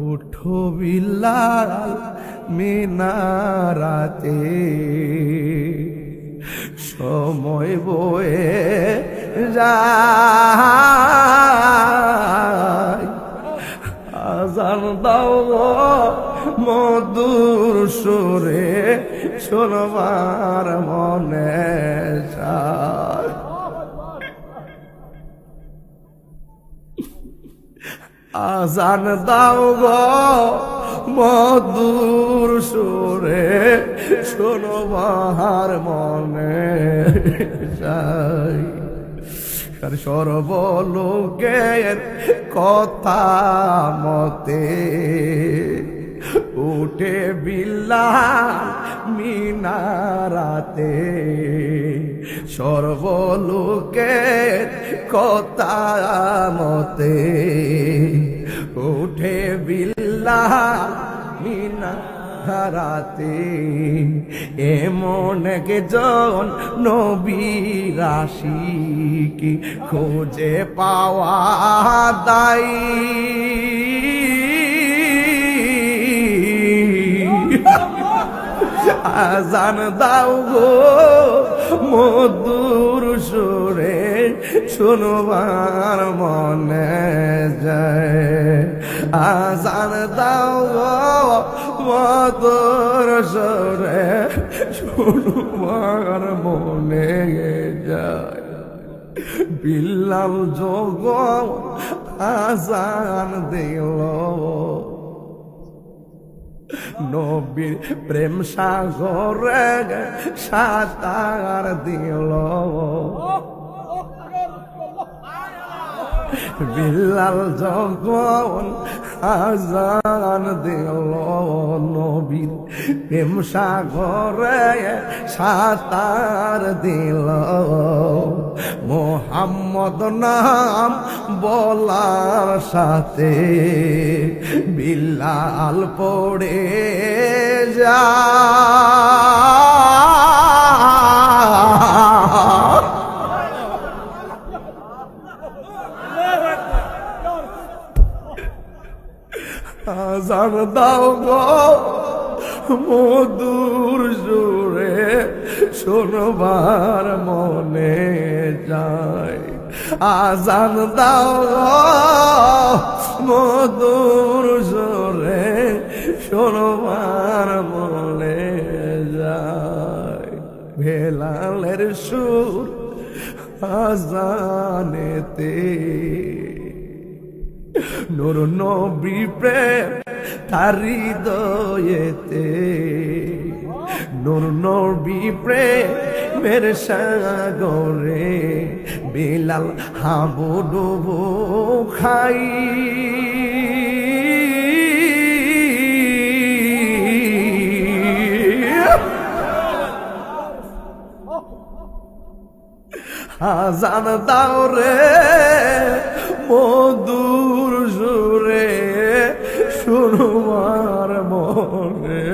উঠো বিলাল মিনারাতে, সময় বয়ে যায়। আজান দাও গো মধুর সুরে, শোনবার মনে চায়। আজান দাও গো মধুর সুরে, শোনবার মনে চায়। সর্বলোকের কথা মতে উঠে বিলাল মিনারাতে, সর্বলোকের কথা মতে উঠে বিলাল মিনারাতে। এমন একজন নবীর আশিকি খোঁজে পাওয়া দায়। আজান দাও গো মধুর সুরে, শুনবার মনে যায়। আজান দাও গো মধুর সুরে, শুনবার মনে যায়। বিলাল যখন আজান দিল, নবীর প্রেম সাগরে সাঁতার দিল। বিলাল যখন আজান দিল, নবীর প্রেম সাগরে সাঁতার দিল। মোহাম্মদ নাম বলার সাথে বিলাল পড়ে যা। আজান দাও গো মধুর সুরে, শোনবার মনে যায়। আজান দাও গো মধুর সুরে, শোনবার মনে যায়। বেলালের সুর আজানেতে, নূর নবী প্রেম তার হৃদয়েতে। নূর নবী প্রেমের সাগরে বিলাল হাবুডুবু খাই। আজান দাও রে মধুর সুরে, শুনবার মনে